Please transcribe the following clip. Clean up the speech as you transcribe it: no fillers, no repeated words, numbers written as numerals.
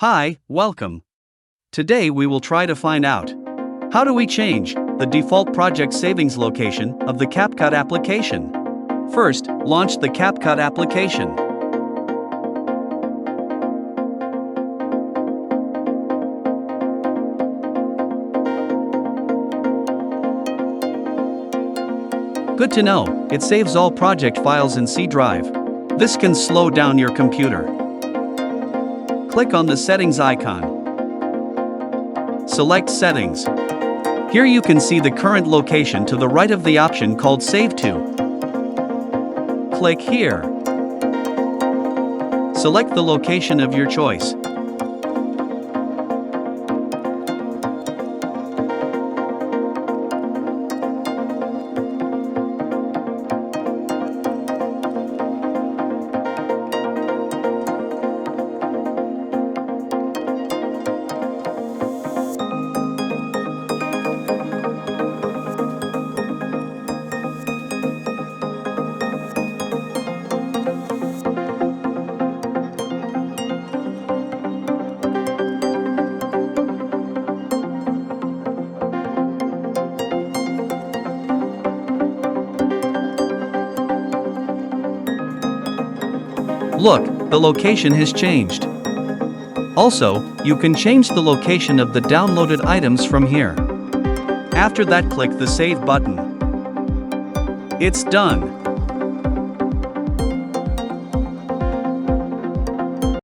Hi, welcome. Today we will try to find out how do we change the default project savings location of the CapCut application. First, launch the CapCut application. Good to know, it saves all project files in C drive. This can slow down your computer. Click on the settings icon. Select settings. Here you can see the current location to the right of the option called Save To. Click here. Select the location of your choice. Look, the location has changed. Also, you can change the location of the downloaded items from here. After that, click the Save button. It's done.